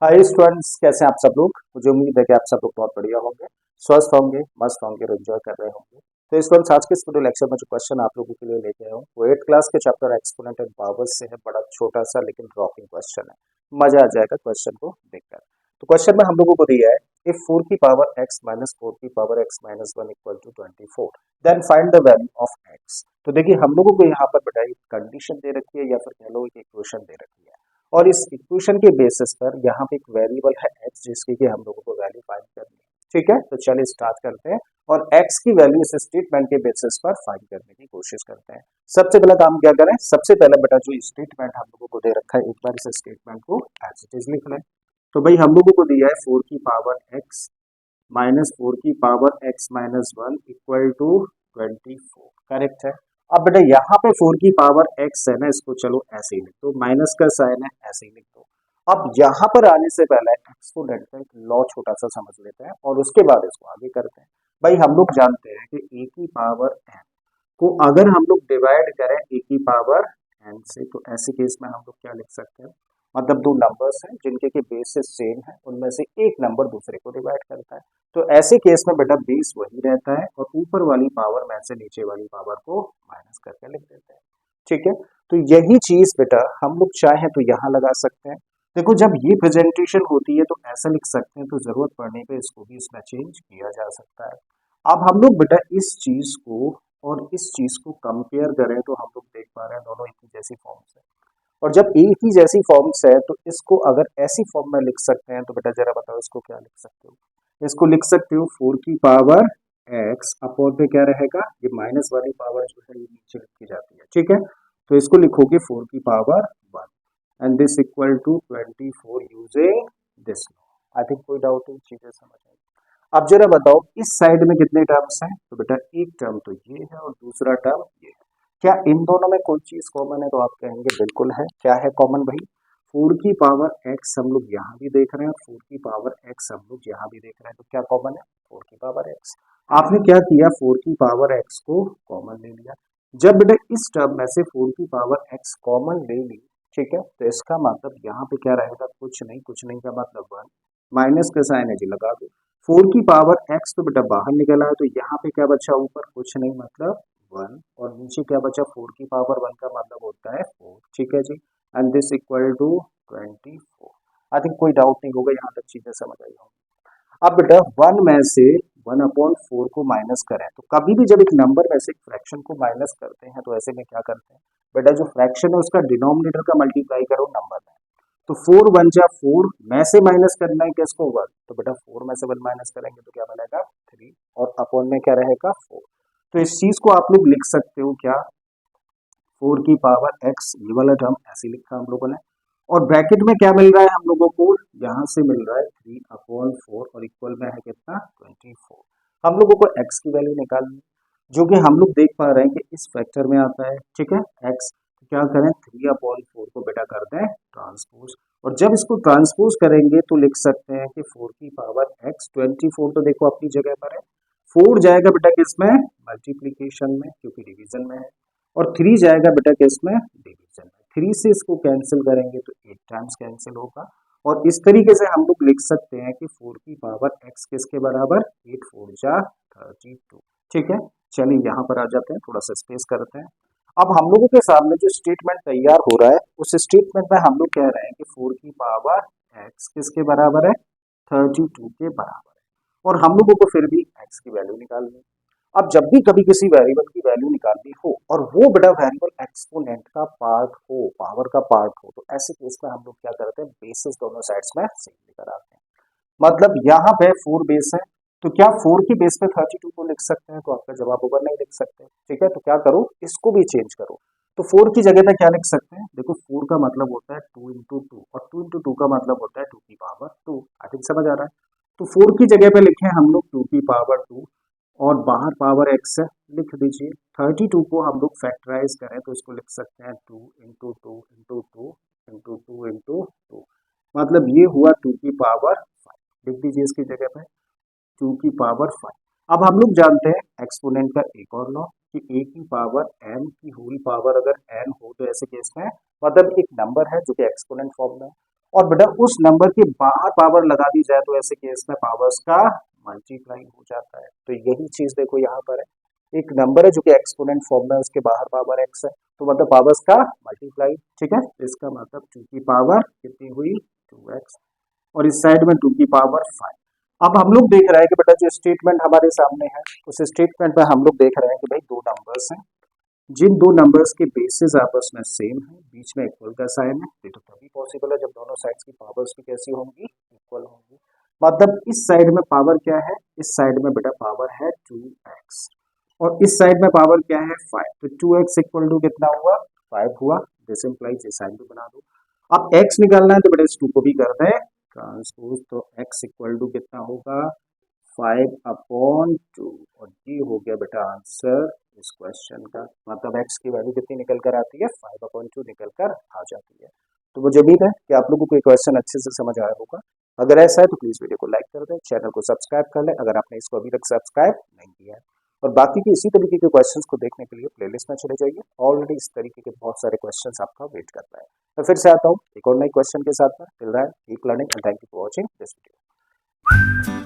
Hi students, कैसे हैं आप सब लोग। मुझे उम्मीद है कि आप सब लोग बहुत बढ़िया होंगे, स्वस्थ होंगे, मस्त होंगे और एंजॉय कर रहे होंगे। तो स्टूडेंट्स, आज के इस वीडियो लेक्चर में जो क्वेश्चन आप लोगों के लिए लेके आया हूँ वो 8th क्लास के चैप्टर एक्सपोनेंट एंड पावर्स से है। बड़ा छोटा सा लेकिन रॉकिंग क्वेश्चन है, मजा आ जाएगा क्वेश्चन को देखकर। तो क्वेश्चन में हम लोगों को दिया है, इफ 4 की पावर x माइनस 4 की power x minus 1 equal to 24, then find the value of x। तो देखिए, हम लोगों को यहाँ पर बेटा एक कंडीशन दे रखी है या फिर कह लो एक इक्वेशन दे रखी है, और इस इक्वेशन के बेसिस पर यहाँ पे एक वेरिएबल है x जिसकी कि हम लोगों को वैल्यू फाइंड करनी है। ठीक है, तो चलिए स्टार्ट करते हैं और x की वैल्यू इस स्टेटमेंट के बेसिस पर फाइंड करने की कोशिश करते हैं। सबसे पहला काम क्या करें, सबसे पहले बेटा जो स्टेटमेंट हम लोगों को दे रखा है, एक बार इस स्टेटमेंट को एज इट इज लिख लें। तो भाई हम लोगों को दिया है 4 की पावर x माइनस 4 की power x minus 1 equal to 24, correct है। अब बेटा यहाँ पे 4 की पावर x है ना, इसको चलो ऐसे ही लिख दो, माइनस का साइन है ऐसे ही लिख दो। अब यहाँ पर आने से पहले एक्सपोनेंट का एक लॉ छोटा सा समझ लेते हैं और उसके बाद इसको आगे करते हैं। भाई हम लोग जानते हैं कि a की पावर n को अगर हम लोग डिवाइड करें a की पावर n से, तो ऐसे केस में हम लोग क्या लिख सकते हैं, मतलब दो नंबर्स हैं जिनके की बेसिस सेम है, उनमें से एक नंबर दूसरे को डिवाइड करता है। तो ऐसे केस में बेटा बेस वही रहता है और ऊपर वाली पावर में से नीचे वाली पावर को माइनस करके लिख देते हैं। ठीक है, तो यही चीज बेटा हम लोग चाहें तो यहाँ लगा सकते हैं। देखो, जब ये प्रेजेंटेशन होती है तो ऐसा लिख सकते हैं, तो जरूरत पड़ने पे इसको भी इसमें चेंज किया जा सकता है। अब हम लोग बेटा इस चीज को और इस चीज को कंपेयर करें तो हम लोग देख पा रहे हैं दोनों एक ही जैसी फॉर्म्स है, और जब एक ही जैसी फॉर्म्स है तो इसको अगर ऐसी फॉर्म में लिख सकते हैं तो बेटा जरा बताओ इसको क्या लिख सकते हो। इसको लिख सकते हो 4 की पावर x अपॉन पे क्या रहेगा, ये माइनस वाली पावर जो है ये नीचे लिखी जाती है। ठीक है, तो इसको लिखोगे 4 की पावर 1 and this equal to 24 using this. I think कोई डाउट नहीं, चीजें समझ आई। अब जरा बताओ इस साइड में कितने टर्म्स हैं, तो बेटा एक टर्म तो ये है और दूसरा टर्म ये है। क्या इन दोनों में कोई चीज कॉमन है, तो आप कहेंगे बिल्कुल है। क्या है कॉमन भाई, 4 की पावर x हम लोग यहाँ भी देख रहे हैं और 4 की पावर x हम लोग यहाँ भी देख रहे हैं, तो क्या कॉमन है, 4 की पावर x। आपने क्या किया, 4 की पावर x को कॉमन ले लिया। जब बेटा इस टर्म में से 4 की पावर x कॉमन ले ली, ठीक है, तो इसका मतलब यहाँ पे क्या रहेगा, कुछ नहीं, कुछ नहीं का मतलब 1, माइनस का साइन है जी लगा दो। 4 की पावर x तो बेटा बाहर निकला है, तो यहाँ पे क्या बचा, ऊपर कुछ नहीं मतलब 1, और नीचे क्या बचा, 4 की पावर 1 का मतलब होता है 4। ठीक है जी, and this equal to 24। I think कोई डाउट नहीं होगा, यहाँ तक चीजें समझ आई होंगी। अब बेटा 1 में से 1/4 को माइनस करें, तो कभी भी जब एक नंबर में से एक फ्रैक्शन को माइनस करते हैं तो ऐसे में क्या करते हैं बेटा, जो फ्रैक्शन है उसका डिनोमिनेटर का मल्टीप्लाई करो नंबर में। तो 4 1 जा 4 में से माइनस करना है किसको, 1, तो बेटा 4 में से 1 माइनस करेंगे तो क्या बनेगा 3, और अपॉन में क्या रहेगा 4। तो इस चीज को आप लोग लिख सकते हो क्या, 4 की पावर x, ये वाला टर्म ऐसे लिखा हम लोगों ने, और ब्रैकेट में क्या मिल रहा है हम लोगों को, यहाँ से मिल रहा है 3/4 और इक्वल में है कितना 24। हम लोगों को x की वैल्यू निकालनी है, जो कि हम लोग देख पा रहे हैं कि इस फैक्टर में आता है। ठीक है, x क्या करें, 3/4 को बेटा कर दें ट्रांसपोज, और जब इसको ट्रांसपोज करेंगे तो लिख सकते हैं कि 4 की पावर x 24 तो देखो अपनी जगह पर है, 4 जाएगा बेटा किसमें, मल्टीप्लीकेशन में, क्योंकि डिवीजन में है, और 3 जाएगा बेटा किसमें, डिवीजन में। 3 से इसको कैंसिल करेंगे तो 8 टाइम्स कैंसिल होगा, और इस तरीके से हम लोग लिख सकते हैं कि 4 की पावर x किसके बराबर, 8 4 जा 32। ठीक है, चलिए यहाँ पर आ जाते हैं, थोड़ा सा स्पेस करते हैं। अब हम लोगों के सामने जो स्टेटमेंट तैयार हो रहा है उस स्टेटमेंट में हम लोग कह रहे हैं कि 4 की पावर x किसके बराबर है, 32 के बराबर है, और हम लोगों को फिर भी x की वैल्यू निकालनी है। अब जब भी कभी किसी वेरिएबल की वैल्यू निकालनी हो और वो बड़ा वेरिएबल एक्सपोनेंट का पार्ट हो, पावर का पार्ट हो, तो ऐसे केस में हम लोग क्या करते हैं, बेसिस दोनों साइड्स में सेम लेकर आते हैं। मतलब यहाँ पे 4 बेस है, तो क्या 4 की बेस पे 32 को लिख सकते हैं, तो आपका जवाब ओवर नहीं लिख सकते। ठीक है, तो क्या करो, इसको भी चेंज करो। तो 4 की जगह पे क्या लिख सकते हैं, देखो 4 का मतलब होता है 2 इंटू 2, और 2 इंटू 2 का मतलब होता है 2 की पावर 2। आई थिंक समझ आ रहा है। तो 4 की जगह पे लिखे हम लोग 2 की पावर 2, और बाहर पावर x है, लिख दीजिए। 32 को हम लोग फैक्टराइज करें तो इसको लिख सकते हैं 2 इंटू 2 इंटू 2 इंटू 2 इंटू 2, मतलब ये हुआ 2 की पावर 5। लिख दीजिए इसकी जगह पे 2 की पावर 5। अब हम लोग जानते हैं एक्सपोनेंट का एक और लॉ कि a की पावर n की होल पावर अगर n हो तो ऐसे केस में मतलब एक नंबर है जो कि एक्सपोनेंट फॉर्म में है, और बेटा उस नंबर के बाहर पावर लगा दी जाए तो ऐसे केस में पावर्स का मल्टीप्लाई हो जाता है। तो यही चीज देखो यहाँ पर है, एक नंबर है जो कि एक्सपोनेंट फॉर्म में, उसके बाहर पावर एक्स है, तो मतलब पावर्स का मल्टीप्लाई। ठीक है, इसका मतलब 2 की पावर कितनी हुई 2x, और इस साइड में 2 की पावर 5। अब हम लोग देख रहे हैं कि बेटा जो स्टेटमेंट हमारे सामने है उस स्टेटमेंट में हम लोग देख रहे हैं कि भाई दो नंबर्स हैं, जिन दो नंबर्स के बेसिस आपस में सेम है, बीच में इक्वल का साइन है, ये तो तभी पॉसिबल है जब दोनों साइड्स की पावर्स भी कैसी होंगी, इक्वल होंगी। मतलब इस साइड में पावर क्या है, इस साइड में बेटा पावर है 2x, और इस साइड में पावर क्या है 5, तो 2x इक्वल टू कितना हुआ 5 हुआ। दिस इंप्लाइज, ये साइन भी बना दो। अब x निकालना है तो बेटा इस 2 को भी कर दें ट्रांसपोज, तो x इक्वल टू कितना होगा 5/2, और ये हो गया बेटा आंसर इस क्वेश्चन का। मतलब x की वैल्यू कितनी निकल कर आती है 5/2 निकल कर आ जाती है। तो मुझे उम्मीद है कि आप लोगों को ये क्वेश्चन अच्छे से समझ आया होगा। अगर ऐसा है तो प्लीज वीडियो को लाइक कर दें, चैनल को सब्सक्राइब कर लें अगर आपने इसको अभी तक सब्सक्राइब नहीं किया है, और बाकी के इसी तरीके के क्वेश्चंस को देखने के लिए प्लेलिस्ट में चले जाइए। ऑलरेडी इस तरीके के बहुत सारे क्वेश्चंस आपका वेट कर रहा है। मैं फिर से आता हूँ एक और नए क्वेश्चन के साथ में। Till then keep learning and thank you for watching this video.